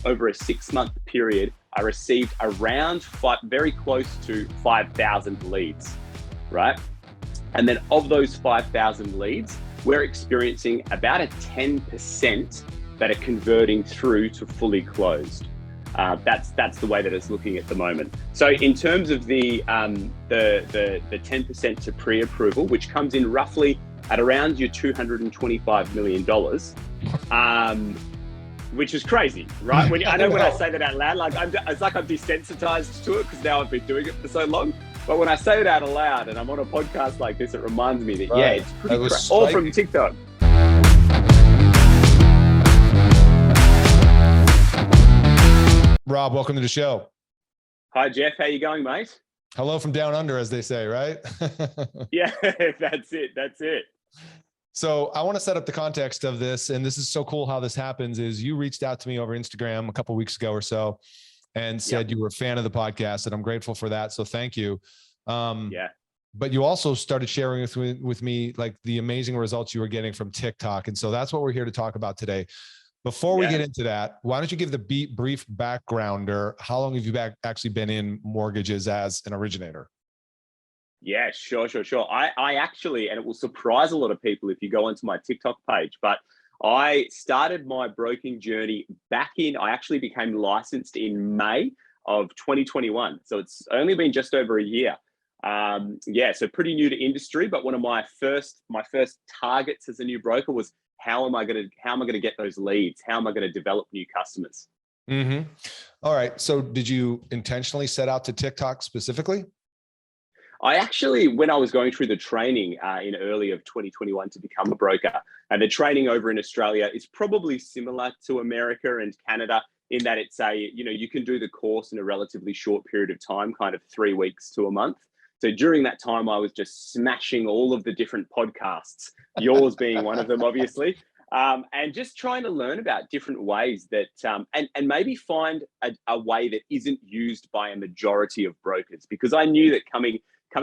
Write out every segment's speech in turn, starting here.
over a 6-month period, I received around very close to 5,000 leads, right? And then of those 5,000 leads, we're experiencing about a 10% that are converting through to fully closed. That's the way that it's looking at the moment. So in terms of the 10% to pre-approval, which comes in roughly at around your $225 million, which is crazy, right? When I say that out loud, it's like I'm desensitized to it because now I've been doing it for so long. But when I say it out loud and I'm on a podcast like this, it reminds me that, yeah, it's pretty crazy. All from TikTok. Rob, welcome to the show. Hi, Jeff. How you going, mate? Hello from down under, as they say, right? Yeah, that's it. So I want to set up the context of this, and this is so cool how this happens, is you reached out to me over Instagram a couple of weeks ago or so and said you were a fan of the podcast, and I'm grateful for that. So thank you. But you also started sharing with me like the amazing results you were getting from TikTok. And so that's what we're here to talk about today. Before we get into that, why don't you give the brief backgrounder? How long have you actually been in mortgages as an originator? Yeah, sure. I actually, and it will surprise a lot of people if you go onto my TikTok page, but I started my broking journey I actually became licensed in May of 2021. So it's only been just over a year. So pretty new to industry, but one of my first targets as a new broker was how am I going to get those leads? How am I going to develop new customers? Mm-hmm. All right. So did you intentionally set out to TikTok specifically? I actually, when I was going through the training in early of 2021 to become a broker, and the training over in Australia is probably similar to America and Canada in that it's you can do the course in a relatively short period of time, kind of 3 weeks to a month. So during that time, I was just smashing all of the different podcasts, yours being one of them, obviously, and just trying to learn about different ways that, and maybe find a way that isn't used by a majority of brokers, because I knew that coming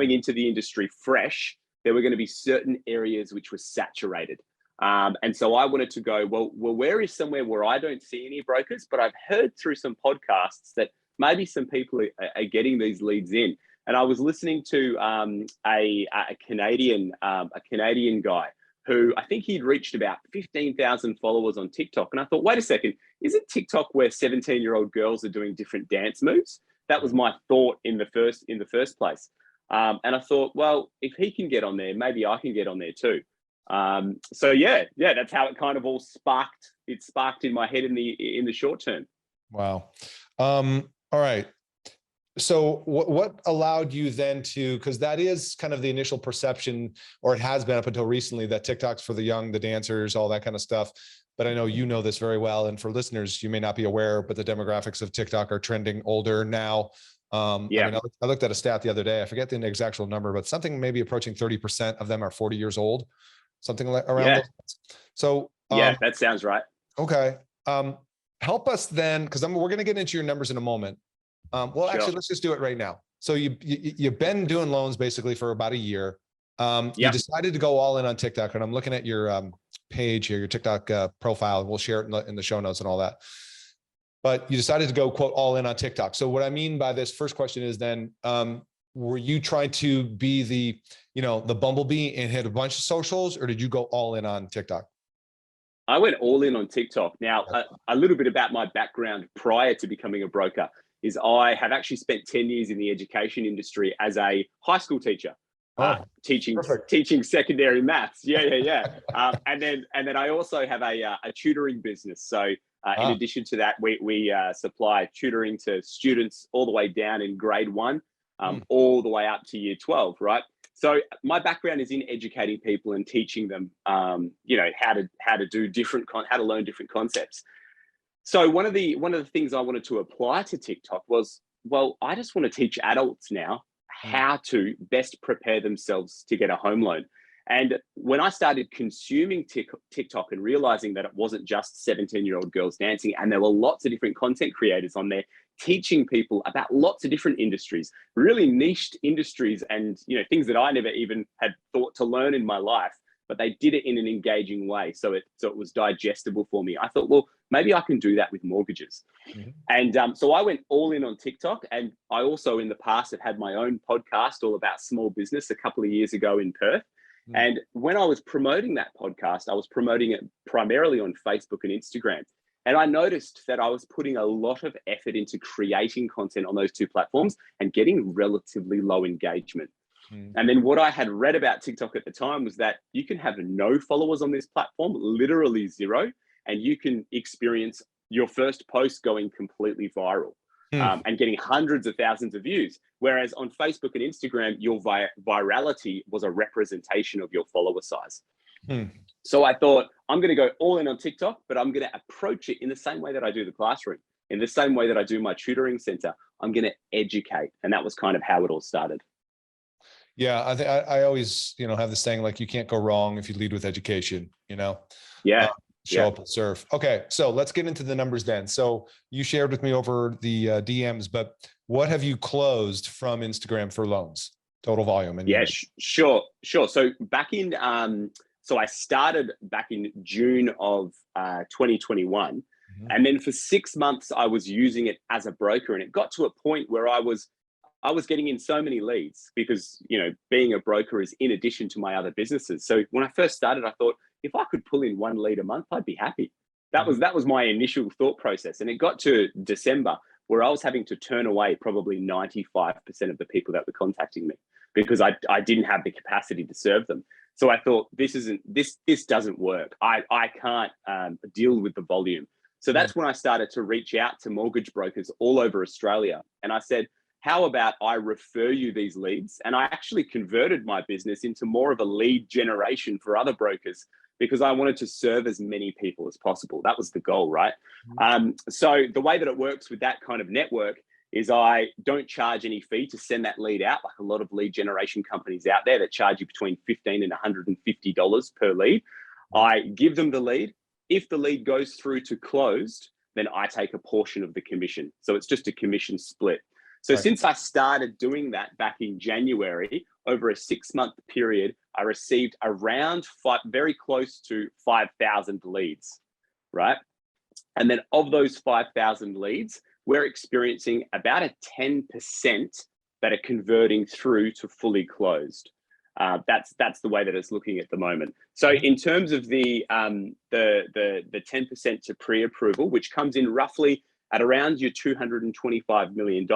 into the industry fresh, there were going to be certain areas which were saturated. And so I wanted to go, well, where is somewhere where I don't see any brokers, but I've heard through some podcasts that maybe some people are getting these leads in. And I was listening to a Canadian guy who I think he'd reached about 15,000 followers on TikTok. And I thought, wait a second, isn't TikTok where 17-year-old girls are doing different dance moves? That was my thought in the first place. And I thought, well, if he can get on there, maybe I can get on there too. So that's how it kind of all sparked. It sparked in my head in the short term. Wow. All right. So what allowed you then to, because that is kind of the initial perception, or it has been up until recently, that TikTok's for the young, the dancers, all that kind of stuff. But I know you know this very well. And for listeners, you may not be aware, but the demographics of TikTok are trending older now. I mean, I looked at a stat the other day. I forget the exact number, but something maybe approaching 30% of them are 40 years old, something like around those. So that sounds right. Okay. Help us then, because we're going to get into your numbers in a moment. Actually, let's just do it right now. So you've been doing loans basically for about a year. You decided to go all in on TikTok, and I'm looking at your page here, your TikTok profile, and we'll share it in the show notes and all that. But you decided to go, quote, all in on TikTok. So what I mean by this first question is then, were you trying to be the bumblebee and hit a bunch of socials, or did you go all in on TikTok? I went all in on TikTok. Now, a little bit about my background prior to becoming a broker is I have actually spent 10 years in the education industry as a high school teacher, teaching secondary maths. And then I also have a tutoring business. So in addition to that, we supply tutoring to students all the way down in grade 1, all the way up to year 12, right? So my background is in educating people and teaching them, how to learn different concepts. So one of the things I wanted to apply to TikTok was, well, I just want to teach adults now how to best prepare themselves to get a home loan. And when I started consuming TikTok and realizing that it wasn't just 17-year-old girls dancing, and there were lots of different content creators on there teaching people about lots of different industries, really niched industries, and things that I never even had thought to learn in my life. but they did it in an engaging way. So it was digestible for me. I thought, well, maybe I can do that with mortgages. And so I went all in on TikTok. And I also in the past have had my own podcast all about small business a couple of years ago in Perth. And when I was promoting that podcast, I was promoting it primarily on Facebook and Instagram. And I noticed that I was putting a lot of effort into creating content on those two platforms and getting relatively low engagement. And then what I had read about TikTok at the time was that you can have no followers on this platform, literally zero, and you can experience your first post going completely viral. And getting hundreds of thousands of views. Whereas on Facebook and Instagram, your virality was a representation of your follower size. So I thought, I'm going to go all in on TikTok, but I'm going to approach it in the same way that I do the classroom, in the same way that I do my tutoring center. I'm going to educate. And that was kind of how it all started. Yeah, I think I always, have this saying, like, you can't go wrong if you lead with education, Yeah. Show up and serve. Okay, so let's get into the numbers then. So you shared with me over the DMs, but what have you closed from Instagram for loans? Total volume. And yeah, sure. So back in, so I started back in June of 2021, and then for 6 months I was using it as a broker, and it got to a point where I was getting in so many leads because, being a broker is in addition to my other businesses. So when I first started, I thought, if I could pull in 1 lead a month, I'd be happy. That was my initial thought process. And it got to December where I was having to turn away probably 95% of the people that were contacting me because I didn't have the capacity to serve them. So I thought, this doesn't work. I can't deal with the volume. So that's when I started to reach out to mortgage brokers all over Australia. And I said, how about I refer you these leads? And I actually converted my business into more of a lead generation for other brokers because I wanted to serve as many people as possible. That was the goal, right? So the way that it works with that kind of network is I don't charge any fee to send that lead out, like a lot of lead generation companies out there that charge you between $15 and $150 per lead. I give them the lead. If the lead goes through to closed, then I take a portion of the commission. So it's just a commission split. So since I started doing that back in January, over a 6-month period, I received around very close to 5,000 leads, right? And then of those 5,000 leads, we're experiencing about a 10% that are converting through to fully closed. That's the way that it's looking at the moment. So in terms of the 10% to pre-approval, which comes in roughly at around your $225 million,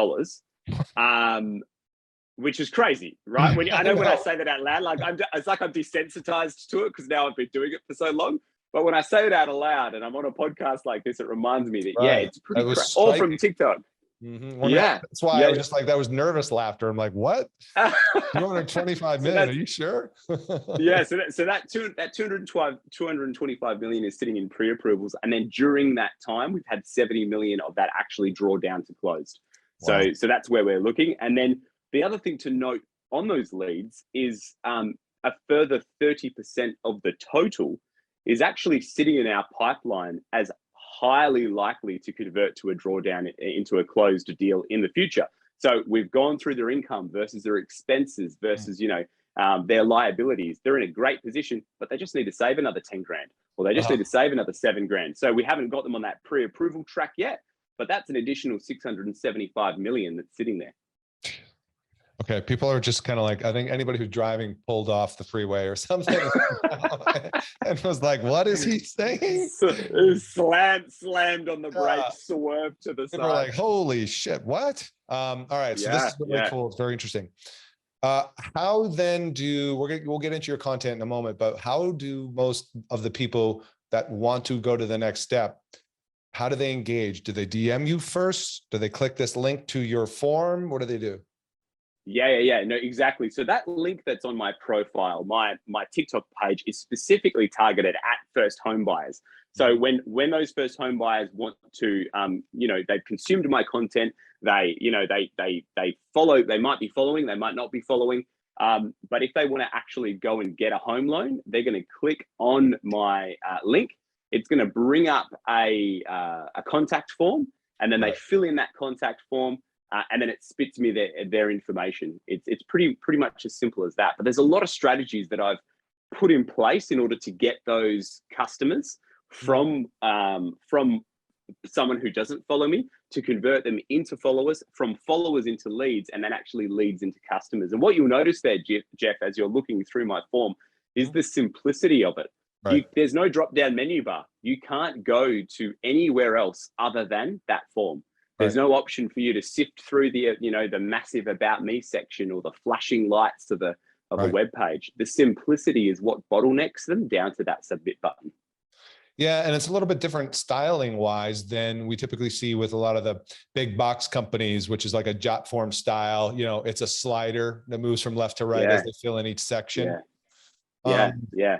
which is crazy, right? When I say that out loud, like it's like I'm desensitized to it because now I've been doing it for so long. But when I say it out aloud and I'm on a podcast like this, it reminds me that it's pretty all from TikTok. Yeah, that's why I was just like, that was nervous laughter. I'm like, what? 225 million? Are you sure? Yeah, so that 225 million is sitting in pre-approvals, and then during that time, we've had 70 million of that actually draw down to closed. Wow. So that's where we're looking. And then the other thing to note on those leads is a further 30% of the total is actually sitting in our pipeline as highly likely to convert to a drawdown into a closed deal in the future. So we've gone through their income versus their expenses versus, their liabilities. They're in a great position, but they just need to save another 10 grand, or they just need to save another 7 grand. So we haven't got them on that pre-approval track yet, but that's an additional 675 million that's sitting there. Okay, people are just kind of like, I think anybody who's driving pulled off the freeway or something and was like, what is he saying? Slammed on the brakes, swerved to the side. People are like, holy shit, what? All right, so this is really cool. It's very interesting. How then we'll get into your content in a moment, but how do most of the people that want to go to the next step, how do they engage? Do they DM you first? Do they click this link to your form? What do they do? Yeah. No, exactly. So that link that's on my profile, my TikTok page is specifically targeted at first home buyers. So when those first home buyers want to, they've consumed my content, they follow, they might be following, they might not be following. But if they want to actually go and get a home loan, they're going to click on my link. It's going to bring up a contact form, and then they fill in that contact form. And then it spits me their information. It's pretty much as simple as that. But there's a lot of strategies that I've put in place in order to get those customers from someone who doesn't follow me, to convert them into followers, from followers into leads, and then actually leads into customers. And what you'll notice there, Jeff, as you're looking through my form, is the simplicity of it. Right. There's no drop-down menu bar. You can't go to anywhere else other than that form. There's no option for you to sift through the, the massive about me section or the flashing lights of a web page. The simplicity is what bottlenecks them down to that submit button. Yeah, and it's a little bit different styling wise than we typically see with a lot of the big box companies, which is like a jot form style. It's a slider that moves from left to right as they fill in each section. Yeah.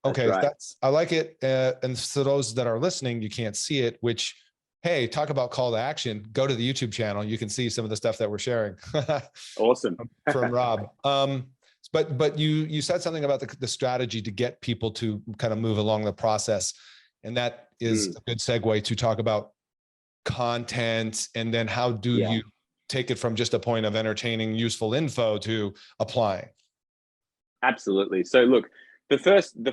Okay, I like it. And so those that are listening, you can't see it, which, hey, talk about call to action. Go to the YouTube channel. You can see some of the stuff that we're sharing. Awesome. From Rob. But you said something about the strategy to get people to kind of move along the process. And that is a good segue to talk about content. And then how do you take it from just a point of entertaining, useful info to applying? Absolutely. So look, the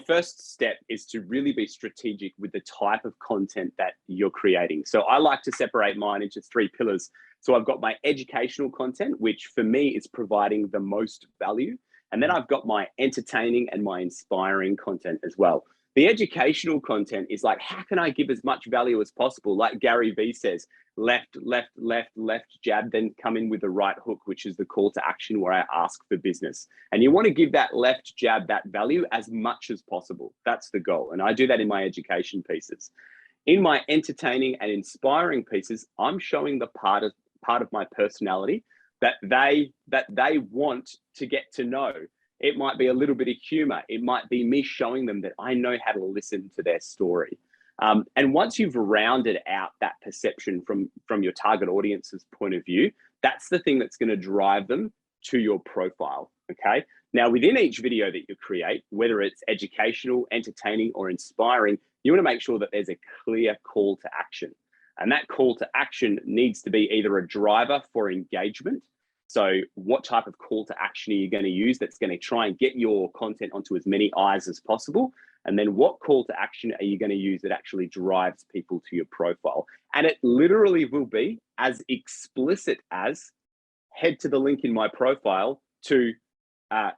first step is to really be strategic with the type of content that you're creating. So I like to separate mine into 3 pillars. So I've got my educational content, which for me is providing the most value. And then I've got my entertaining and my inspiring content as well. The educational content is like, how can I give as much value as possible? Like Gary Vee says, left, jab, then come in with the right hook, which is the call to action where I ask for business. And you want to give that left jab that value as much as possible. That's the goal. And I do that in my education pieces. In my entertaining and inspiring pieces, I'm showing the part of my personality that they want to get to know. It might be a little bit of humor. It might be me showing them that I know how to listen to their story. And once you've rounded out that perception from your target audience's point of view, that's the thing that's going to drive them to your profile, okay? Now, within each video that you create, whether it's educational, entertaining, or inspiring, you want to make sure that there's a clear call to action. And that call to action needs to be either a driver for engagement. So what type of call to action are you going to use that's going to try and get your content onto as many eyes as possible? And then what call to action are you going to use that actually drives people to your profile? And it literally will be as explicit as head to the link in my profile to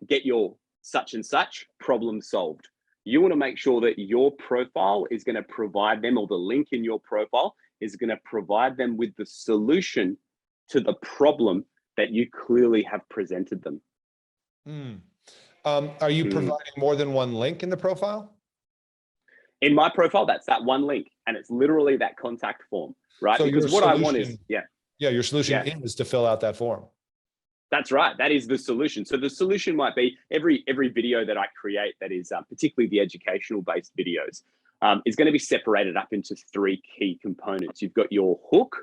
get your such and such problem solved. You want to make sure that your profile is going to provide them, or the link in your profile is going to provide them with the solution to the problem that you clearly have presented them. Are you providing more than one link in the profile? In my profile, that's that one link, and it's literally that contact form, right? So because what I want is, your solution is to fill out that form. That's right. That is the solution. So the solution might be every video that I create that is particularly the educational based videos is going to be separated up into 3 key components. You've got your hook,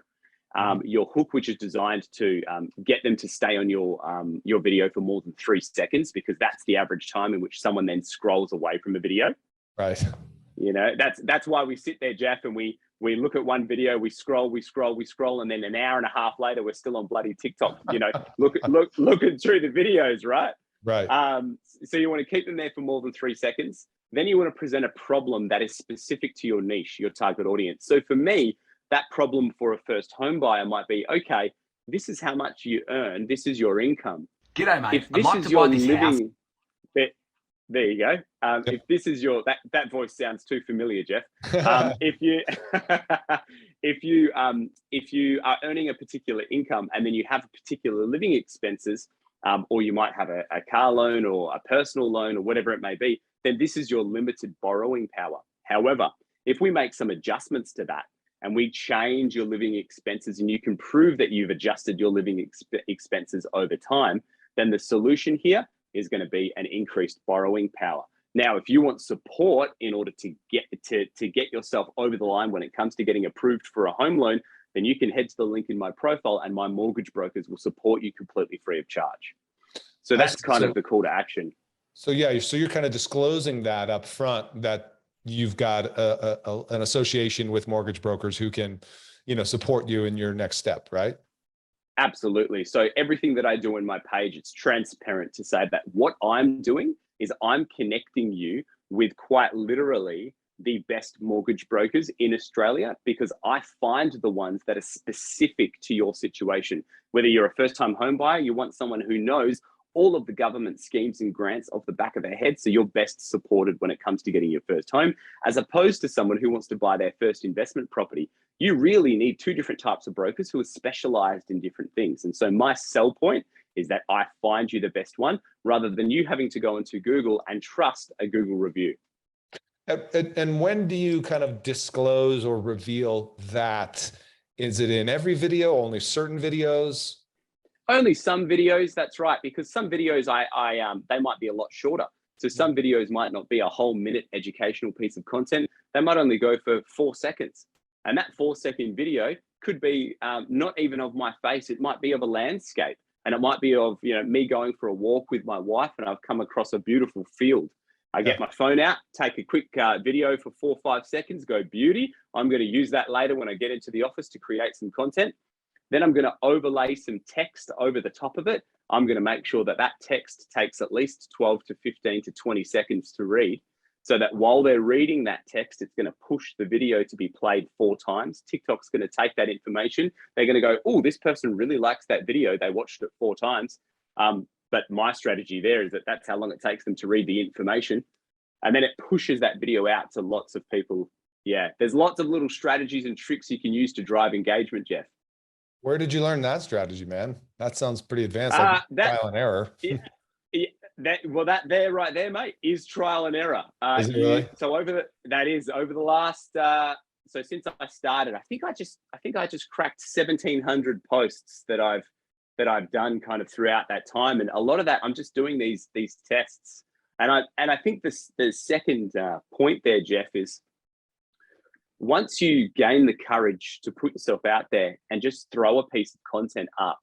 which is designed to get them to stay on your video for more than 3 seconds, because that's the average time in which someone then scrolls away from a video. Right. That's why we sit there, Jeff, and we look at one video, we scroll, and then an hour and a half later, we're still on bloody TikTok, looking through the videos, right? Right. So you want to keep them there for more than 3 seconds. Then you want to present a problem that is specific to your niche, your target audience. So for me, that problem for a first home buyer might be, okay, this is how much you earn. This is your income. G'day, mate. If this is your living, there you go. If this is your, that voice sounds too familiar, Jeff. If you are earning a particular income and then you have particular living expenses, or you might have a car loan or a personal loan or whatever it may be, then this is your limited borrowing power. However, if we make some adjustments to that and we change your living expenses and you can prove that you've adjusted your living expenses over time, then the solution here is going to be an increased borrowing power. Now, if you want support in order to get yourself over the line when it comes to getting approved for a home loan, then you can head to the link in my profile and my mortgage brokers will support you completely free of charge. So that's kind of the call to action. So you're kind of disclosing that up front, that you've got an association with mortgage brokers who can, support you in your next step, right? Absolutely. So everything that I do in my page, it's transparent to say that what I'm doing is I'm connecting you with quite literally the best mortgage brokers in Australia, because I find the ones that are specific to your situation. Whether you're a first-time home buyer, you want someone who knows all of the government schemes and grants off the back of their head, so you're best supported when it comes to getting your first home, as opposed to someone who wants to buy their first investment property. You really need two different types of brokers who are specialized in different things. And so my sell point is that I find you the best one, rather than you having to go into Google and trust a Google review. And when do you kind of disclose or reveal that? Is it in every video, only certain videos? Only some videos, that's right, because some videos they might be a lot shorter. So some videos might not be a whole minute educational piece of content. They might only go for 4 seconds. And that 4-second video could be not even of my face. It might be of a landscape, and it might be of, you know, me going for a walk with my wife, and I've come across a beautiful field. I get my phone out, take a quick video for 4 or 5 seconds, go beauty. I'm going to use that later when I get into the office to create some content. Then I'm going to overlay some text over the top of it. I'm going to make sure that that text takes at least 12 to 15 to 20 seconds to read, so that while they're reading that text, it's going to push the video to be played 4 times. TikTok's going to take that information. They're going to go, oh, this person really likes that video. They watched it 4 times. But my strategy there is that that's how long it takes them to read the information. And then it pushes that video out to lots of people. Yeah, there's lots of little strategies and tricks you can use to drive engagement, Jeff. Where did you learn that strategy, man? That sounds pretty advanced, like trial and error. That there, right there, mate, is trial and error. Is it really? So over the last, so since I started, I think I just cracked 1,700 posts that I've done kind of throughout that time, and a lot of that I'm just doing these tests. And I think the second point there, Jeff, is once you gain the courage to put yourself out there and just throw a piece of content up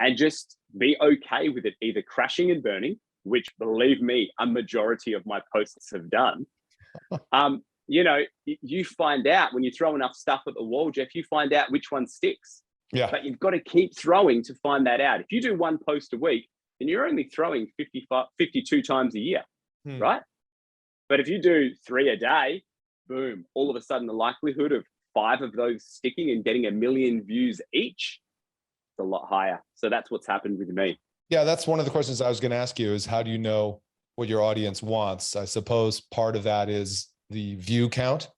and just be okay with it either crashing and burning, which, believe me, a majority of my posts have done. You know, you find out when you throw enough stuff at the wall, Jeff, you find out which one sticks. Yeah. But you've got to keep throwing to find that out. If you do 1 post a week, then you're only throwing 52 times a year, right? But if you do 3 a day, boom, all of a sudden the likelihood of 5 of those sticking and getting 1 million views each is a lot higher. So that's what's happened with me. Yeah, that's one of the questions I was going to ask you, is how do you know what your audience wants? I suppose part of that is the view count.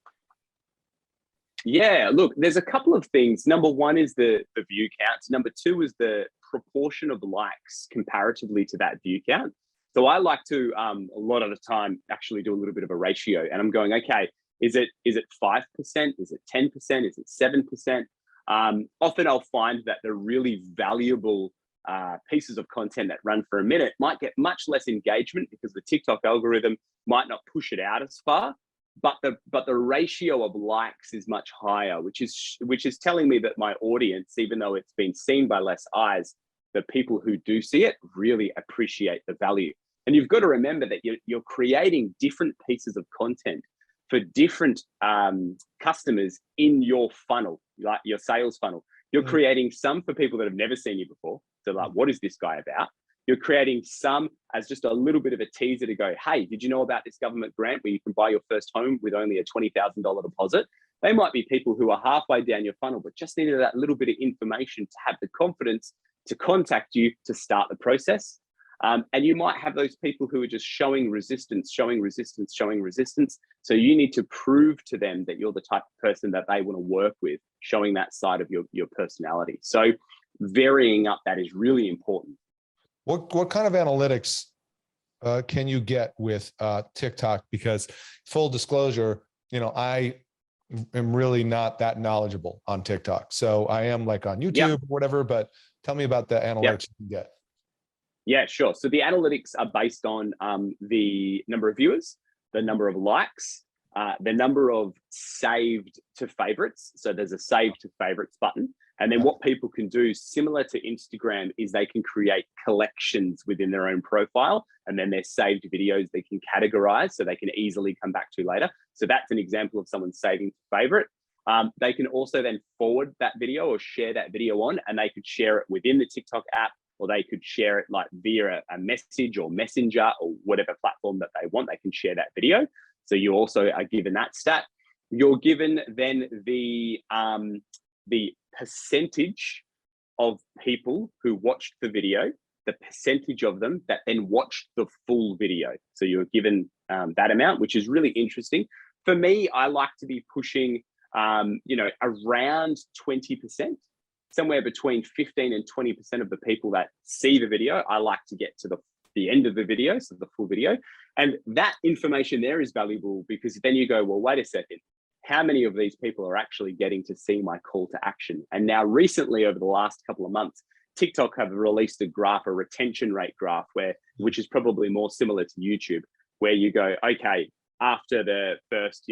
Yeah, look, there's a couple of things. Number one is the view count. Number two is the proportion of likes comparatively to that view count. So I like to, a lot of the time, actually do a little bit of a ratio, and I'm going, okay, is it 5%? Is it 10%? Is it 7%? Often I'll find that the really valuable pieces of content that run for a minute might get much less engagement because the TikTok algorithm might not push it out as far, but the ratio of likes is much higher, which is telling me that my audience, even though it's been seen by less eyes, the people who do see it really appreciate the value. And you've got to remember that you're creating different pieces of content for different customers in your funnel, like your sales funnel. You're creating some for people that have never seen you before. So like, what is this guy about? You're creating some as just a little bit of a teaser to go, hey, did you know about this government grant where you can buy your first home with only a $20,000 deposit? They might be people who are halfway down your funnel, but just needed that little bit of information to have the confidence to contact you to start the process. And you might have those people who are just showing resistance. So you need to prove to them that you're the type of person that they want to work with, showing that side of your personality. So varying up that is really important. What kind of analytics can you get with TikTok? Because full disclosure, I am really not that knowledgeable on TikTok. So I am like on YouTube, or whatever, but tell me about the analytics you can get. Yeah, sure. So the analytics are based on the number of viewers, the number of likes, the number of saved to favorites. So there's a save to favorites button. And then what people can do, similar to Instagram, is they can create collections within their own profile, and then their saved videos they can categorize so they can easily come back to later. So that's an example of someone saving to favorite. They can also then forward that video or share that video on, and they could share it within the TikTok app, or they could share it like via a message or messenger or whatever platform that they want. They can share that video. So you also are given that stat. You're given then the percentage of people who watched the video, the percentage of them that then watched the full video. So you're given that amount, which is really interesting. For me, I like to be pushing, around 20%, somewhere between 15 and 20% of the people that see the video. I like to get to the end of the video, so the full video. And that information there is valuable because then you go, well, wait a second. How many of these people are actually getting to see my call to action? And now recently, over the last couple of months, TikTok have released a graph, a retention rate graph, which is probably more similar to YouTube, where you go, okay, after the first,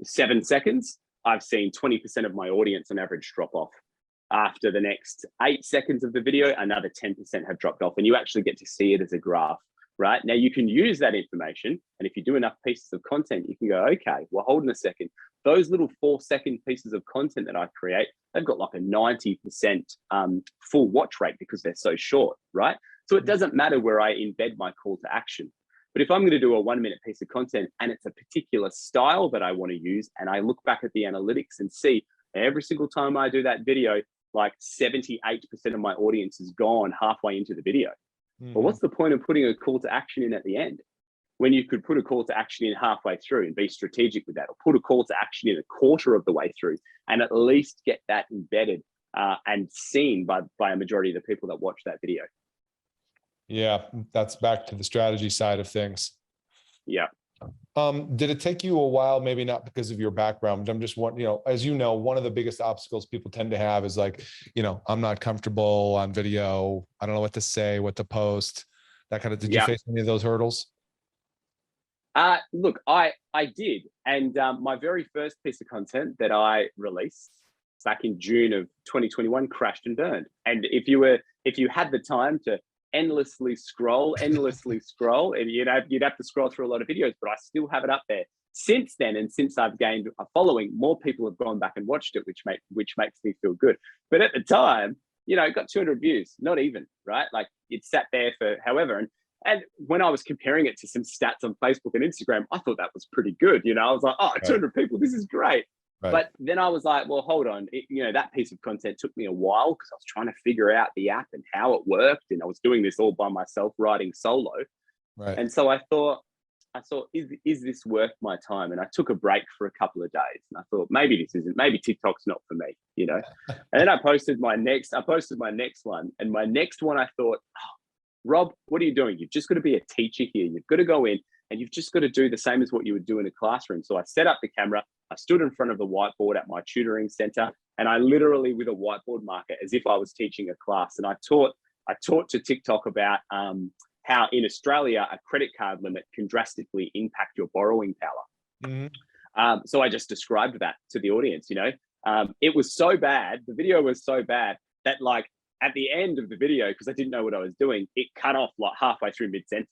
7 seconds, I've seen 20% of my audience on average drop off. After the next 8 seconds of the video, another 10% have dropped off. And you actually get to see it as a graph. Right now, you can use that information, and if you do enough pieces of content, you can go, okay, well, hold on a second. Those little 4-second pieces of content that I create, they've got like a 90% full watch rate because they're so short, right? So it doesn't matter where I embed my call to action. But if I'm going to do a 1-minute piece of content and it's a particular style that I want to use, and I look back at the analytics and see every single time I do that video, like 78% of my audience is gone halfway into the video. Well, what's the point of putting a call to action in at the end when you could put a call to action in halfway through and be strategic with that, or put a call to action in a quarter of the way through and at least get that embedded and seen by a majority of the people that watch that video? Yeah, that's back to the strategy side of things. Yeah. Did it take you a while? Maybe not because of your background, but I'm just wondering, as you know, one of the biggest obstacles people tend to have is like, I'm not comfortable on video. I don't know what to say, what to post, that kind of, did you face any of those hurdles? Look, I did. And my very first piece of content that I released back in June of 2021 crashed and burned. And if you had the time to endlessly scroll, and you'd have to scroll through a lot of videos, but I still have it up there. Since then, and since I've gained a following, more people have gone back and watched it, which makes me feel good. But at the time, it got 200 views, not even, right? Like it sat there for however. And when I was comparing it to some stats on Facebook and Instagram, I thought that was pretty good. I was like, oh, 200 people, this is great. Right. But then I was like, well, hold on. That piece of content took me a while because I was trying to figure out the app and how it worked. And I was doing this all by myself, writing solo. Right. And so I thought, is this worth my time? And I took a break for a couple of days. And I thought, maybe TikTok's not for me, And then I posted my next one. And my next one, I thought, oh, Rob, what are you doing? You've just got to be a teacher here. You've got to go in and you've just got to do the same as what you would do in a classroom. So I set up the camera. I stood in front of the whiteboard at my tutoring center, and I literally, with a whiteboard marker, as if I was teaching a class, and I taught to TikTok about how in Australia a credit card limit can drastically impact your borrowing power. Mm-hmm. So I just described that to the audience. It was so bad. The video was so bad that, like, at the end of the video, because I didn't know what I was doing, it cut off like halfway through mid-sentence.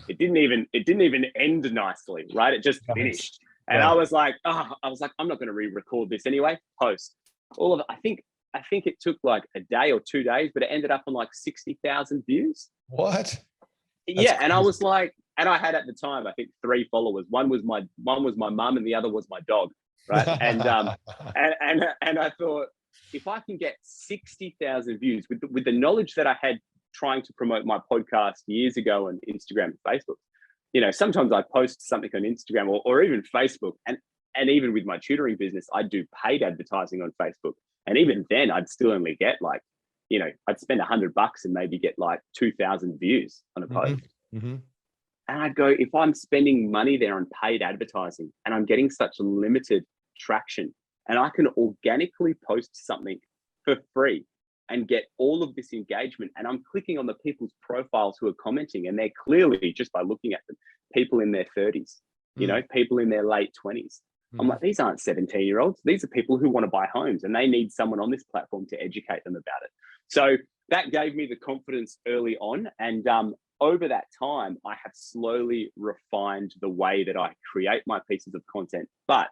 It didn't even end nicely, right? It just finished. And I was like, I'm not going to re-record this anyway. Post all of it. I think it took like a day or 2 days, but it ended up on like 60,000 views. What? Yeah, and I was like, and I had at the time, I think 3 followers. One was my mum, and the other was my dog, right? And and I thought, if I can get 60,000 views with the knowledge that I had trying to promote my podcast years ago on Instagram and Facebook, sometimes I post something on Instagram or even Facebook, and even with my tutoring business, I do paid advertising on Facebook. And even then I'd still only get like, I'd spend $100 and maybe get like 2,000 views on a post. Mm-hmm. And I'd go, if I'm spending money there on paid advertising and I'm getting such limited traction, and I can organically post something for free and get all of this engagement, and I'm clicking on the people's profiles who are commenting, and they're clearly, just by looking at them, people in their 30s, people in their late 20s. I'm like, these aren't 17-year-olds. These are people who want to buy homes, and they need someone on this platform to educate them about it. So that gave me the confidence early on. And over that time, I have slowly refined the way that I create my pieces of content. But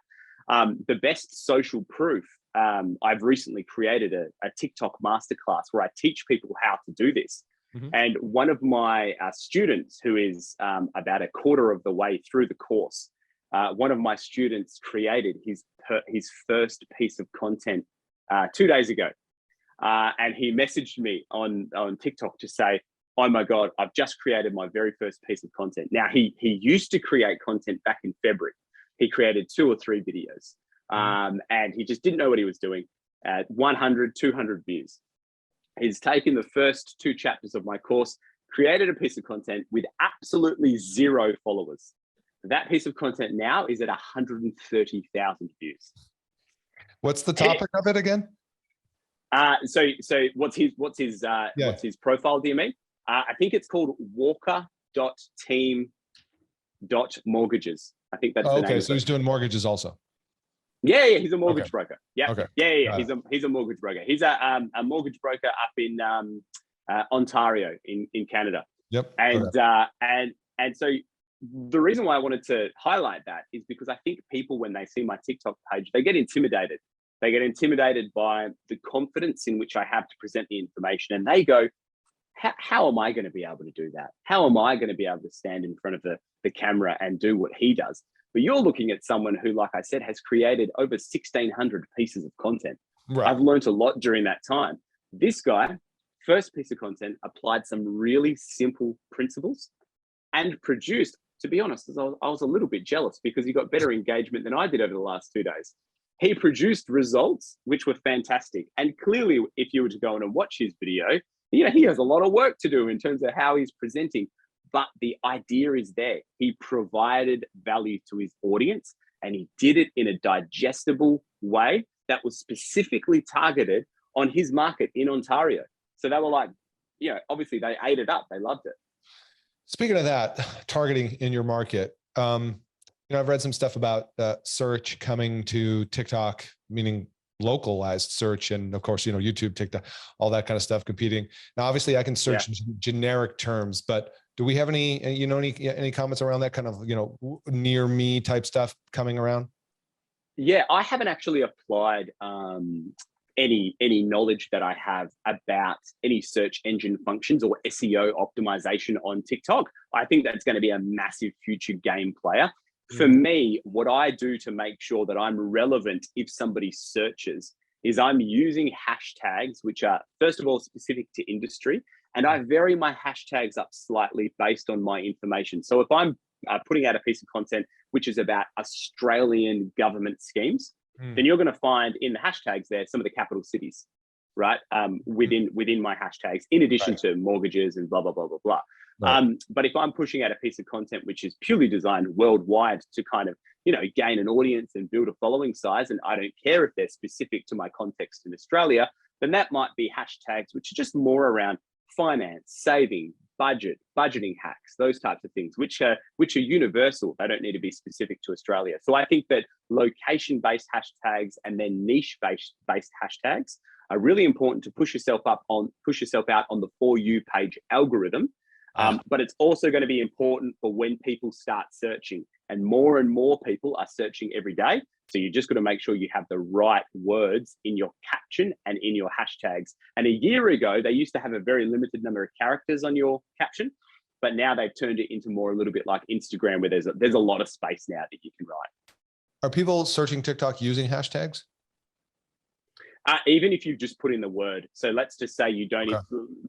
the best social proof I've recently created a TikTok masterclass where I teach people how to do this. Mm-hmm. And one of my students, who is about a quarter of the way through the course, one of my students created his first piece of content 2 days ago. And he messaged me on TikTok to say, oh my God, I've just created my very first piece of content. Now, he used to create content back in February. He created 2 or 3 videos, and he just didn't know what he was doing. 100, 200 views. He's taken the first 2 chapters of my course, created a piece of content with absolutely 0 followers. That piece of content now is at 130,000 views. What's the topic of it again? So what's his profile, do you mean? I think it's called walker.team.mortgages. I think that's the name. Okay, so he's doing mortgages also. Yeah, he's a mortgage broker. Yeah, okay. Yeah. He's a mortgage broker. He's a mortgage broker up in Ontario in Canada. Yep. And so the reason why I wanted to highlight that is because I think people, when they see my TikTok page, they get intimidated. They get intimidated by the confidence in which I have to present the information, and they go, how am I going to be able to do that? How am I going to be able to stand in front of the camera and do what he does? But you're looking at someone who, like I said, has created over 1,600 pieces of content. Right. I've learned a lot during that time. This guy, first piece of content, applied some really simple principles and produced, to be honest, I was a little bit jealous because he got better engagement than I did over the last 2 days. He produced results which were fantastic. And clearly, if you were to go on and watch his video, he has a lot of work to do in terms of how he's presenting. But the idea is there. He provided value to his audience, and he did it in a digestible way that was specifically targeted on his market in Ontario. So they were like, obviously they ate it up. They loved it. Speaking of that, targeting in your market, I've read some stuff about search coming to TikTok, meaning localized search, and of course, YouTube, TikTok, all that kind of stuff competing. Now, obviously, I can search generic terms, but do we have any comments around that kind of near me type stuff coming around? Yeah, I haven't actually applied any knowledge that I have about any search engine functions or SEO optimization on TikTok. I think that's going to be a massive future game player. For me, what I do to make sure that I'm relevant if somebody searches is I'm using hashtags, which are, first of all, specific to industry. And I vary my hashtags up slightly based on my information. So if I'm putting out a piece of content which is about Australian government schemes, then you're going to find in the hashtags there some of the capital cities, right? Within my hashtags, in addition to mortgages and blah, blah, blah, blah, blah. Right. But if I'm pushing out a piece of content which is purely designed worldwide to kind of, gain an audience and build a following size, and I don't care if they're specific to my context in Australia, then that might be hashtags which are just more around finance, saving, budgeting hacks, those types of things, which are universal. They don't need to be specific to Australia. So I think that location-based hashtags and then niche-based hashtags are really important to push yourself out on the For You page algorithm. But it's also going to be important for when people start searching, and more people are searching every day. So you just got to make sure you have the right words in your caption and in your hashtags. And a year ago, they used to have a very limited number of characters on your caption, but now they've turned it into more a little bit like Instagram, where there's a lot of space now that you can write. Are people searching TikTok using hashtags? Even if you just put in the word. So let's just say you don't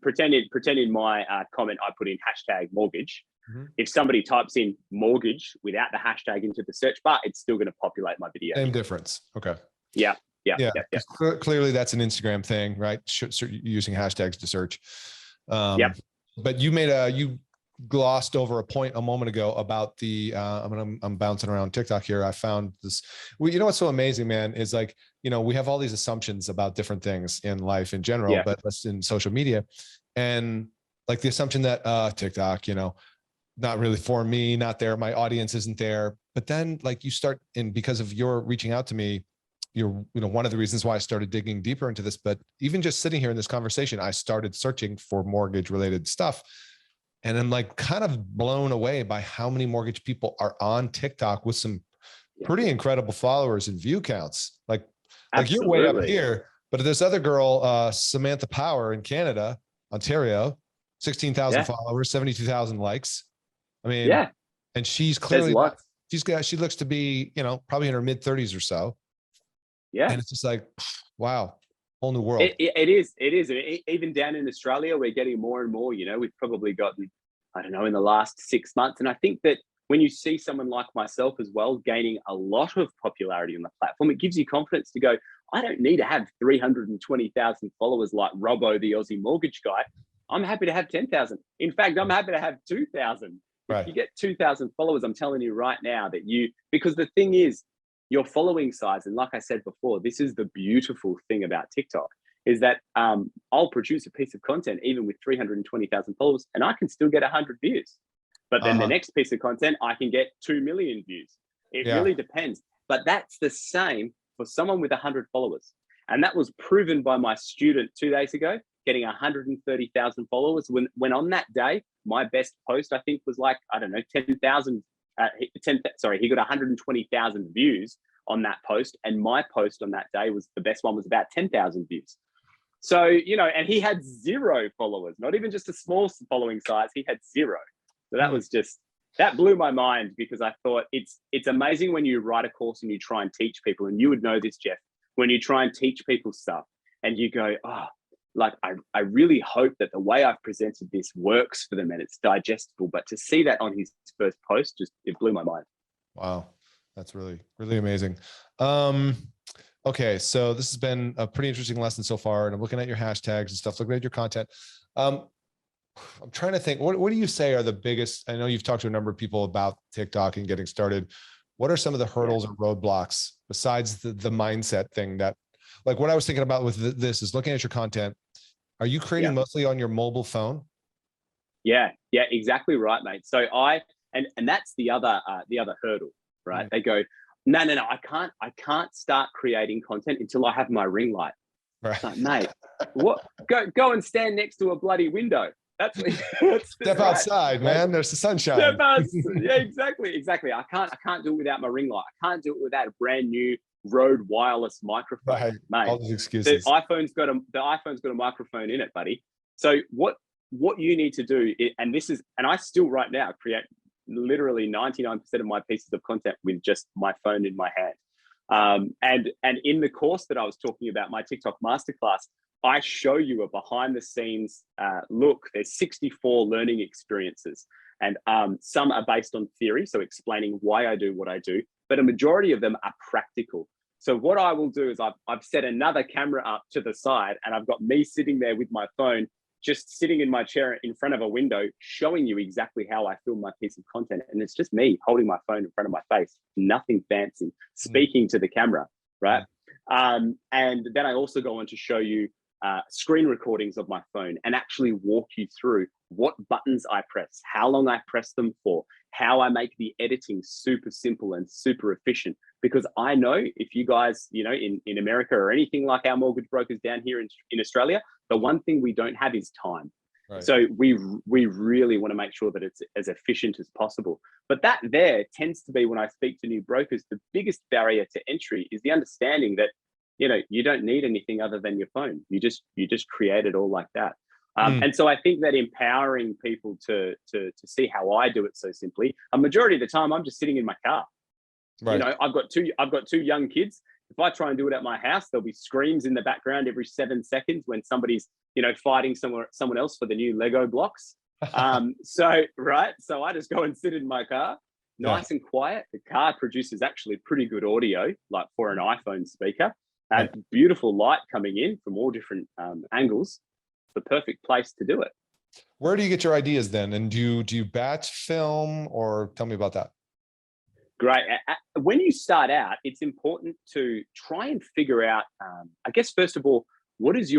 pretend in my comment I put in hashtag mortgage. If somebody types in mortgage without the hashtag into the search bar, it's still going to populate my video. Same difference. Okay. Yeah. Clearly, that's an Instagram thing, right? Using hashtags to search. But you glossed over a point a moment ago about the I'm bouncing around TikTok here. I found this. Well, what's so amazing, man, is like, we have all these assumptions about different things in life in general, but that's in social media. And like the assumption that TikTok, not really for me, not there, my audience isn't there. But then like you start, and because of your reaching out to me, you're, one of the reasons why I started digging deeper into this. But even just sitting here in this conversation, I started searching for mortgage related stuff. And I'm like kind of blown away by how many mortgage people are on TikTok with some pretty incredible followers and view counts. Like Like you're way up Absolutely. here, but this other girl, Samantha Power in Canada, Ontario, 16,000 Yeah. followers, 72,000 likes. I mean, Yeah. and she's Says clearly not, lots. she looks to be, probably in her mid 30s or so. Yeah. And it's just like, wow, whole new world. It is. It is. Even down in Australia, we're getting more and more. We've probably gotten, I don't know, in the last 6 months. And I think that when you see someone like myself as well gaining a lot of popularity on the platform, it gives you confidence to go, I don't need to have 320,000 followers like Robbo, the Aussie mortgage guy. I'm happy to have 10,000. In fact, I'm happy to have 2,000. If Right. you get 2,000 followers, I'm telling you right now that because the thing is, your following size, and like I said before, this is the beautiful thing about TikTok, is that I'll produce a piece of content even with 320,000 followers, and I can still get 100 views. But then the next piece of content, I can get 2 million views. It really depends. But that's the same for someone with 100 followers. And that was proven by my student 2 days ago, getting 130,000 followers. When on that day, my best post, I think, was like, I don't know, 10,000. He got 120,000 views on that post. And my post on that day the best one was about 10,000 views. So, and he had 0 followers, not even just a small following size. He had 0. So that blew my mind, because I thought it's amazing when you write a course and you try and teach people, and you would know this, Jeff, when you try and teach people stuff and you go, oh, like, I really hope that the way I've presented this works for them and it's digestible. But to see that on his first post, it blew my mind. Wow. That's really, really amazing. Okay. So this has been a pretty interesting lesson so far, and I'm looking at your hashtags and stuff, looking at your content. I'm trying to think, what do you say are the biggest, I know you've talked to a number of people about TikTok and getting started. What are some of the hurdles or roadblocks besides the mindset thing that, like, what I was thinking about with this is looking at your content. Are you creating mostly on your mobile phone? Yeah, exactly right, mate. So and that's the other hurdle, right? They go, no, I can't start creating content until I have my ring light. Right. Like, mate, what? Go and stand next to a bloody window. That's step outside, man. There's the sunshine. Step out. Yeah, exactly. I can't do it without my ring light. I can't do it without a brand new Rode wireless microphone, right. mate. All these excuses. The iPhone's got a microphone in it, buddy. So what you need to do, and I still right now create literally 99% of my pieces of content with just my phone in my hand. And in the course that I was talking about, my TikTok masterclass, I show you a behind the scenes look. There's 64 learning experiences, and some are based on theory, so explaining why I do what I do, but a majority of them are practical. So what I will do is I've set another camera up to the side, and I've got me sitting there with my phone, just sitting in my chair in front of a window, showing you exactly how I film my piece of content. And it's just me holding my phone in front of my face, nothing fancy, speaking to the camera, right? And then I also go on to show you screen recordings of my phone and actually walk you through what buttons I press, how long I press them for, how I make the editing super simple and super efficient. Because I know if you guys, in America or anything like our mortgage brokers down here in Australia, the one thing we don't have is time. Right. So we really want to make sure that it's as efficient as possible. But that there tends to be, when I speak to new brokers, the biggest barrier to entry is the understanding that you don't need anything other than your phone. You just create it all like that. And so I think that empowering people to see how I do it so simply, a majority of the time I'm just sitting in my car. Right. I've got two young kids. If I try and do it at my house, there'll be screams in the background every 7 seconds when somebody's fighting someone else for the new Lego blocks. So I just go and sit in my car, nice and quiet. The car produces actually pretty good audio, like for an iPhone speaker. Beautiful light coming in from all different angles. The perfect place to do it. Where do you get your ideas then? And do you batch film, or tell me about that? Great. When you start out, it's important to try and figure out, I guess, first of all, who is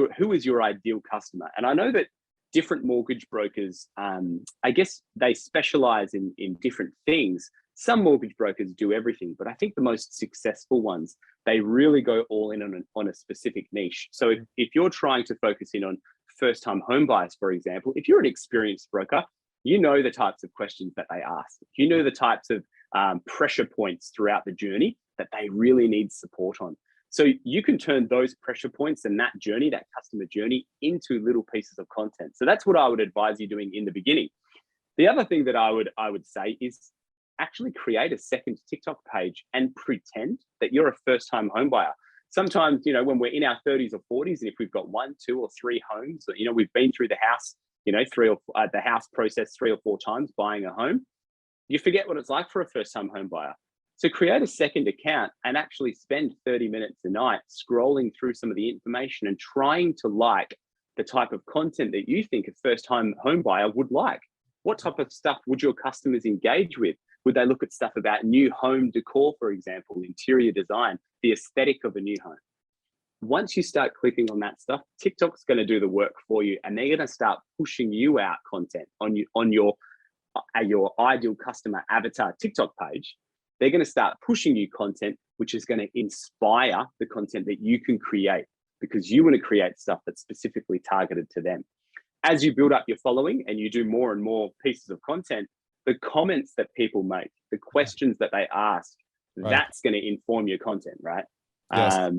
your ideal customer? And I know that different mortgage brokers, I guess they specialize in different things. Some mortgage brokers do everything, but I think the most successful ones, they really go all in on a specific niche. So if you're trying to focus in on first-time home buyers, for example, if you're an experienced broker, you know the types of questions that they ask. You know the types of pressure points throughout the journey that they really need support on. So you can turn those pressure points and that journey, that customer journey, into little pieces of content. So that's what I would advise you doing in the beginning. The other thing that I would say is actually create a second TikTok page and pretend that you're a first-time home buyer. Sometimes, when we're in our 30s or 40s, and if we've got 1, 2, or 3 homes, we've been through the house, the house process 3 or 4 times buying a home, you forget what it's like for a first-time home buyer. So create a second account and actually spend 30 minutes a night scrolling through some of the information and trying to like the type of content that you think a first-time home buyer would like. What type of stuff would your customers engage with? Would they look at stuff about new home decor, for example, interior design, the aesthetic of a new home? Once you start clicking on that stuff, TikTok's going to do the work for you, and they're going to start pushing you out content on your ideal customer avatar TikTok page. They're going to start pushing you content, which is going to inspire the content that you can create, because you want to create stuff that's specifically targeted to them. As you build up your following and you do more and more pieces of content, the comments that people make, the questions that they ask, that's going to inform your content, right? Yes.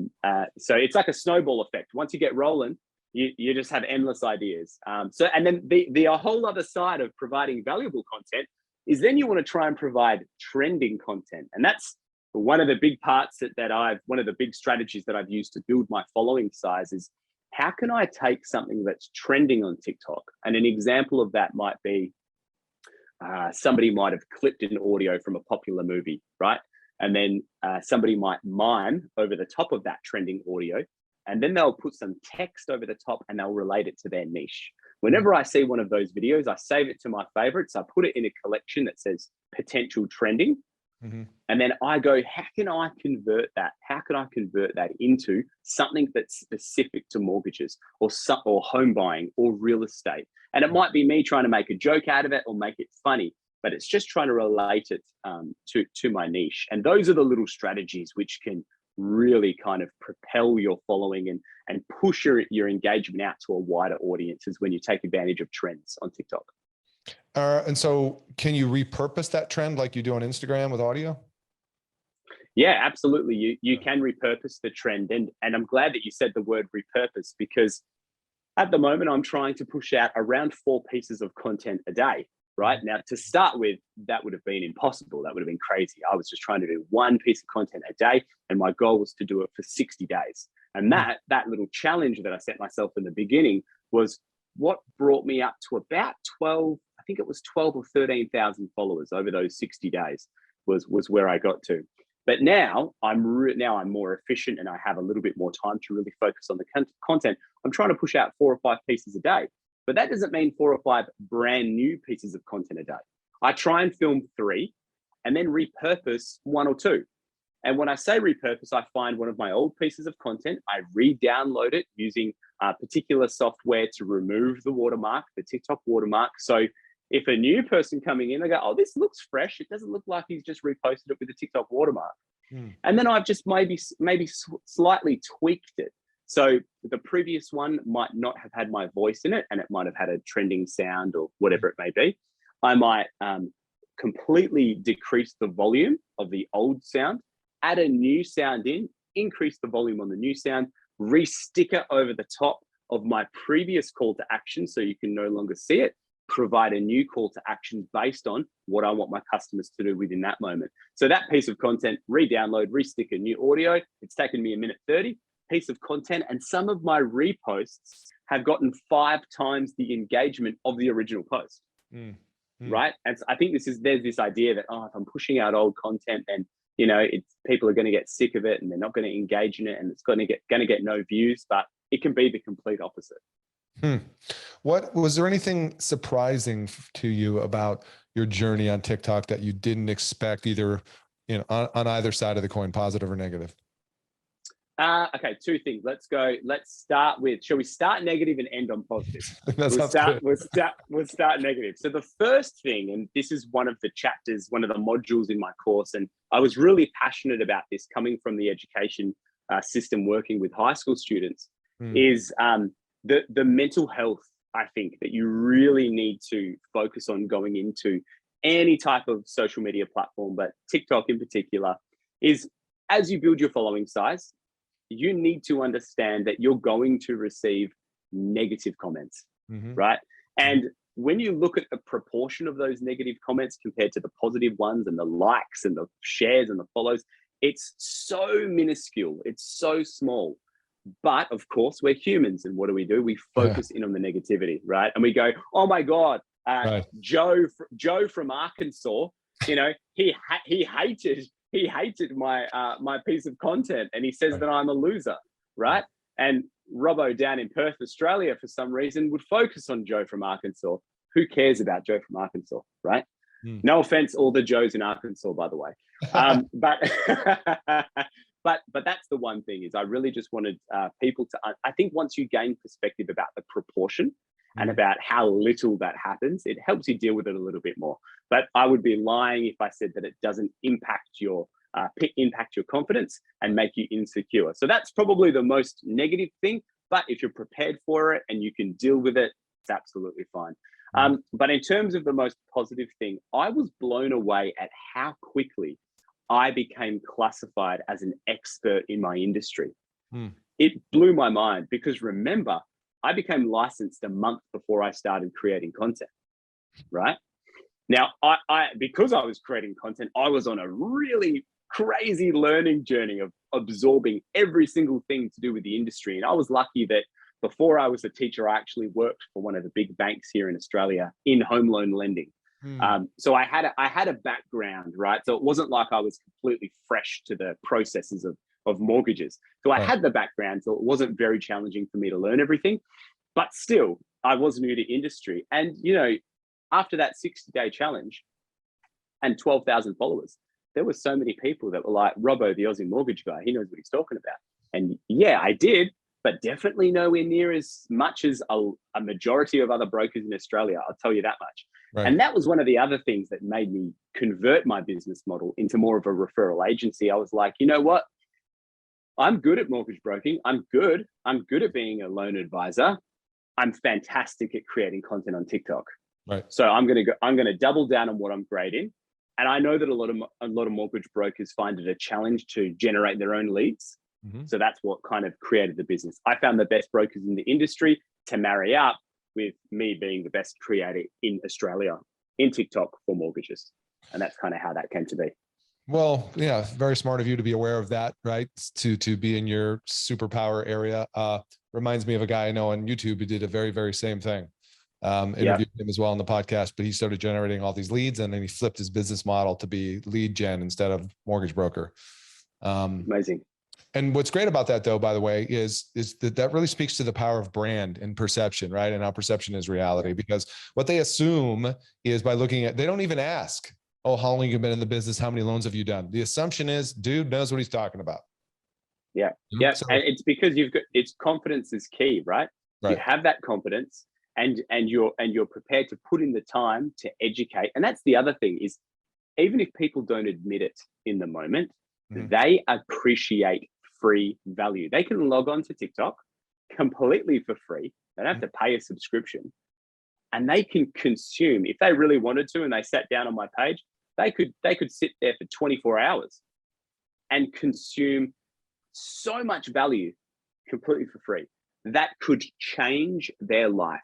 So it's like a snowball effect. Once you get rolling, you just have endless ideas. And then the whole other side of providing valuable content is then you want to try and provide trending content. And that's one of the big parts one of the big strategies that I've used to build my following size is, how can I take something that's trending on TikTok? And an example of that might be somebody might have clipped an audio from a popular movie, right? And then somebody might mime over the top of that trending audio, and then they'll put some text over the top and they'll relate it to their niche. Whenever I see one of those videos, I save it to my favorites. I put it in a collection that says potential trending. Mm-hmm. And then I go, how can I convert that? How can I convert that into something that's specific to mortgages or home buying or real estate? And it might be me trying to make a joke out of it or make it funny, but it's just trying to relate it to my niche. And those are the little strategies which can really kind of propel your following and push your engagement out to a wider audiences when you take advantage of trends on TikTok. And so can you repurpose that trend like you do on Instagram with audio? Yeah, absolutely. You can repurpose the trend. And I'm glad that you said the word repurpose, because at the moment I'm trying to push out around 4 pieces of content a day. Right now, to start with, that would have been impossible. That would have been crazy. I was just trying to do 1 piece of content a day, and my goal was to do it for 60 days. And that little challenge that I set myself in the beginning was what brought me up to about 12. I think it was 12 or 13,000 followers over those 60 days was where I got to. But now I'm more efficient, and I have a little bit more time to really focus on the content. I'm trying to push out 4 or 5 pieces a day. But that doesn't mean 4 or 5 brand new pieces of content a day. I try and film 3 and then repurpose 1 or 2. And when I say repurpose, I find one of my old pieces of content, I re-download it using particular software to remove the watermark, the TikTok watermark. So if a new person coming in, they go, oh, this looks fresh. It doesn't look like he's just reposted it with the TikTok watermark. And then I've just maybe slightly tweaked it. So the previous one might not have had my voice in it, and it might have had a trending sound or whatever it may be. I might completely decrease the volume of the old sound, add a new sound in, increase the volume on the new sound, re-sticker over the top of my previous call to action so you can no longer see it, provide a new call to action based on what I want my customers to do within that moment. So that piece of content, re-download, re-sticker, new audio, it's taken me 1:30. Piece of content, and some of my reposts have gotten 5 times the engagement of the original post. Right? And so I think there's this idea that, if I'm pushing out old content, then people are going to get sick of it and they're not going to engage in it, and it's going to get no views. But it can be the complete opposite. What was there anything surprising to you about your journey on TikTok that you didn't expect, either on either side of the coin, positive or negative? Okay, 2 things. Let's start with, shall we start negative and end on positive? We'll start negative. So the first thing, and this is one of the chapters, one of the modules in my course, and I was really passionate about this coming from the education system, working with high school students, is the mental health, I think, that you really need to focus on going into any type of social media platform, but TikTok in particular, is as you build your following size, you need to understand that you're going to receive negative comments, right? And when you look at the proportion of those negative comments compared to the positive ones and the likes and the shares and the follows, it's so minuscule. It's so small. But of course, we're humans. And what do? We focus in on the negativity, right? And we go, oh my God, Joe from Arkansas, you know, he hated my piece of content, and he says that I'm a loser, right? And Robbo down in Perth, Australia, for some reason, would focus on Joe from Arkansas. Who cares about Joe from Arkansas, right? No offense, all the Joes in Arkansas, by the way. But that's the one thing, is I really just wanted people to, I think once you gain perspective about the proportion and about how little that happens, it helps you deal with it a little bit more. But I would be lying if I said that it doesn't impact your confidence and make you insecure. So that's probably the most negative thing. But if you're prepared for it and you can deal with it, it's absolutely fine. But in terms of the most positive thing, I was blown away at how quickly I became classified as an expert in my industry. It blew my mind, because remember, I became licensed a month before I started creating content, right? Now, because I was creating content, I was on a really crazy learning journey of absorbing every single thing to do with the industry. And I was lucky that before I was a teacher, I actually worked for one of the big banks here in Australia in home loan lending. So I had a background, right? So it wasn't like I was completely fresh to the processes of mortgages. So I had the background, so it wasn't very challenging for me to learn everything. But still, I was new to industry. And, you know, after that 60-day challenge and 12,000 followers, there were so many people that were like, Robbo, the Aussie mortgage guy, he knows what he's talking about. And yeah, I did, but definitely nowhere near as much as a majority of other brokers in Australia. I'll tell you that much. And that was one of the other things that made me convert my business model into more of a referral agency. I was like, you know what? I'm good at mortgage broking. I'm good at being a loan advisor. I'm fantastic at creating content on TikTok. So I'm going to double down on what I'm great in. And I know that a lot of mortgage brokers find it a challenge to generate their own leads. So that's what kind of created the business. I found the best brokers in the industry to marry up with me being the best creator in Australia in TikTok for mortgages. And that's kind of how that came to be. Well, yeah, very smart of you to be aware of that, right? To be in your superpower area. Reminds me of a guy I know on YouTube who did a very, very same thing. Interviewed him as well on the podcast, but he started generating all these leads, and then he flipped his business model to be lead gen instead of mortgage broker. Amazing. And what's great about that, though, by the way, is that really speaks to the power of brand and perception, right? And how perception is reality, because what they assume is by looking at, they don't even ask, oh, how long have you been in the business? How many loans have you done? The assumption is, dude knows what he's talking about. Yeah. So, and it's because it's confidence is key, right? You have that confidence, and you're prepared to put in the time to educate. And that's the other thing, is even if people don't admit it in the moment, they appreciate free value. They can log on to TikTok completely for free. They don't have to pay a subscription, and they can consume, if they really wanted to, and they sat down on my page, they could sit there for 24 hours and consume so much value completely for free that could change their life.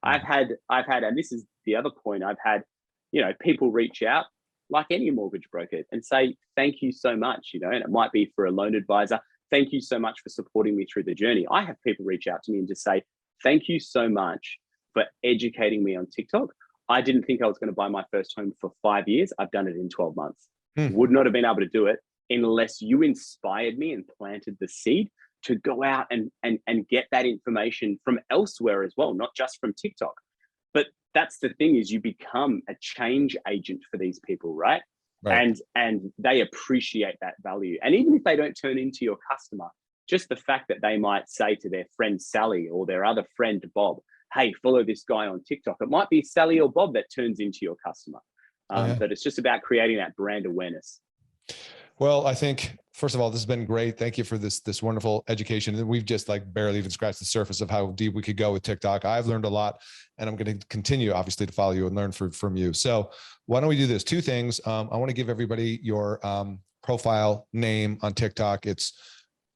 I've had, and this is the other point, I've had, you know, people reach out like any mortgage broker and say, thank you so much, you know, and it might be for a loan advisor. Thank you so much for supporting me through the journey. I have people reach out to me and just say, thank you so much for educating me on TikTok. I didn't think I was going to buy my first home for 5 years. I've done it in 12 months. Would not have been able to do it unless you inspired me and planted the seed to go out and get that information from elsewhere as well, not just from TikTok. But that's the thing, is you become a change agent for these people, right? And they appreciate that value. And even if they don't turn into your customer, just the fact that they might say to their friend Sally or their other friend Bob, hey, follow this guy on TikTok. It might be Sally or Bob that turns into your customer. But it's just about creating that brand awareness. Well, I think, first of all, this has been great. Thank you for this wonderful education. And we've just like barely even scratched the surface of how deep we could go with TikTok. I've learned a lot, and I'm going to continue, obviously, to follow you and learn from you. So why don't we do this? Two things. I want to give everybody your profile name on TikTok. It's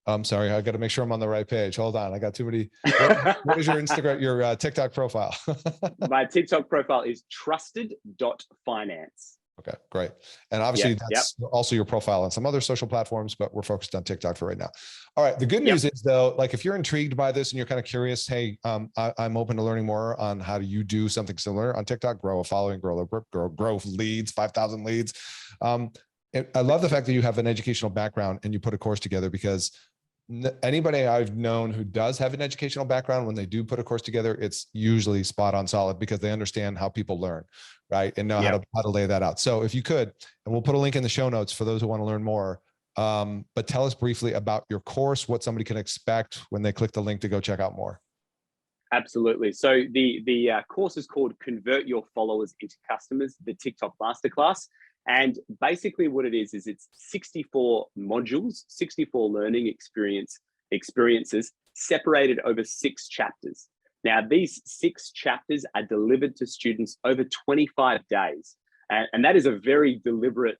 I'm sorry, I got to make sure I'm on the right page. Hold on, I got too many. What is your Instagram, your TikTok profile? My TikTok profile is trusted.finance. Okay, great. And obviously that's also your profile on some other social platforms, but we're focused on TikTok for right now. All right. The good news is though, like if you're intrigued by this and you're kind of curious, hey, I'm open to learning more on how do you do something similar on TikTok, grow a following, grow leads, 5,000 leads. I love the fact that you have an educational background and you put a course together, because anybody I've known who does have an educational background, when they do put a course together, it's usually spot on solid, because they understand how people learn, right? And know how to lay that out. So if you could, and we'll put a link in the show notes for those who want to learn more, but tell us briefly about your course, what somebody can expect when they click the link to go check out more. Absolutely. So the course is called Convert Your Followers into Customers, the TikTok Masterclass. And basically what it is it's 64 modules, 64 learning experiences separated over 6 chapters. Now, these 6 chapters are delivered to students over 25 days. And that is a very deliberate,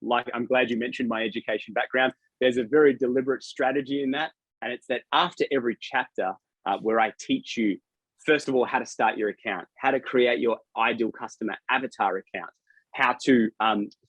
like I'm glad you mentioned my education background. There's a very deliberate strategy in that. And it's that after every chapter where I teach you, first of all, how to start your account, how to create your ideal customer avatar account, how to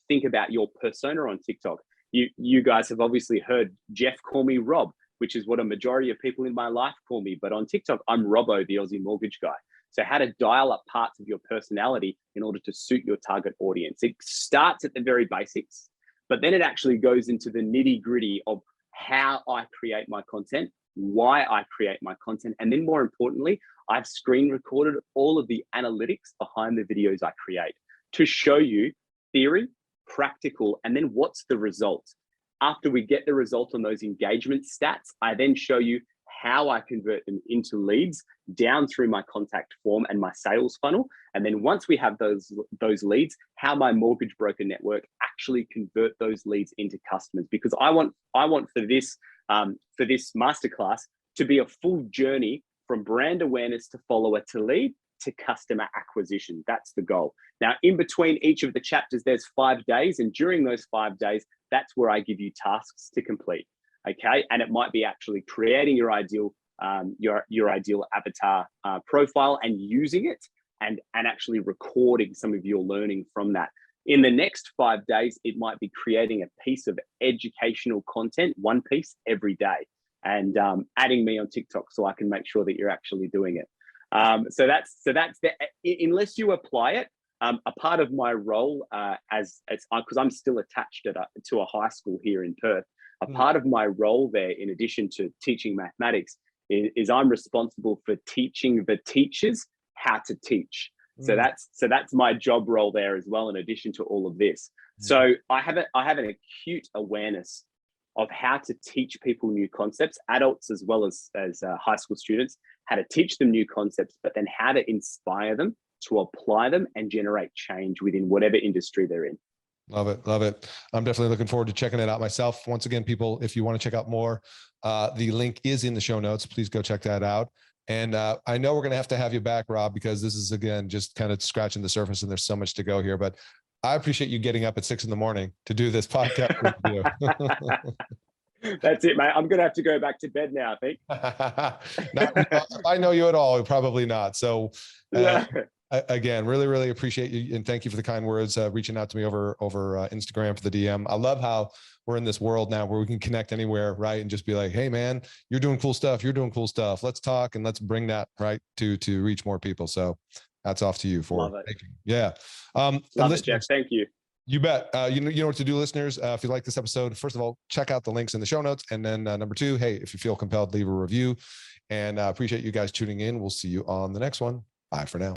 think about your persona on TikTok. You guys have obviously heard Jeff call me Rob, which is what a majority of people in my life call me. But on TikTok, I'm Robbo, the Aussie mortgage guy. So how to dial up parts of your personality in order to suit your target audience. It starts at the very basics, but then it actually goes into the nitty gritty of how I create my content, why I create my content. And then more importantly, I've screen recorded all of the analytics behind the videos I create to show you theory, practical, and then what's the result. After we get the result on those engagement stats, I then show you how I convert them into leads down through my contact form and my sales funnel. And then once we have those leads, how my mortgage broker network actually convert those leads into customers. Because I want for this masterclass to be a full journey from brand awareness to follower to lead to customer acquisition. That's the goal. Now, in between each of the chapters, there's 5 days. And during those 5 days, that's where I give you tasks to complete. Okay. And it might be actually creating your ideal avatar profile and using it and actually recording some of your learning from that. In the next 5 days, it might be creating a piece of educational content, one piece every day, and adding me on TikTok so I can make sure that you're actually doing it. So that's unless you apply it, a part of my role because I'm still attached to a high school here in Perth. A part of my role there, in addition to teaching mathematics, is I'm responsible for teaching the teachers how to teach. So that's my job role there as well, in addition to all of this. So I have an acute awareness of how to teach people new concepts, adults as well as high school students, how to teach them new concepts, but then how to inspire them to apply them and generate change within whatever industry they're in. Love it. Love it. I'm definitely looking forward to checking it out myself. Once again, people, if you want to check out more, the link is in the show notes. Please go check that out. And I know we're going to have you back, Rob, because this is, again, just kind of scratching the surface and there's so much to go here, but I appreciate you getting up at 6 a.m. to do this podcast with you. That's it, mate. I'm going to have to go back to bed now, I think. If I know you at all, probably not. So again, really, really appreciate you. And thank you for the kind words, reaching out to me over Instagram for the DM. I love how we're in this world now where we can connect anywhere, right? And just be like, hey man, you're doing cool stuff. You're doing cool stuff. Let's talk and let's bring that right to reach more people. So hats off to you for making. Yeah. Love it, Jeff. Thank you. You bet. You know what to do, listeners. If you like this episode, first of all, check out the links in the show notes. And then number 2, hey, if you feel compelled, leave a review. And appreciate you guys tuning in. We'll see you on the next one. Bye for now.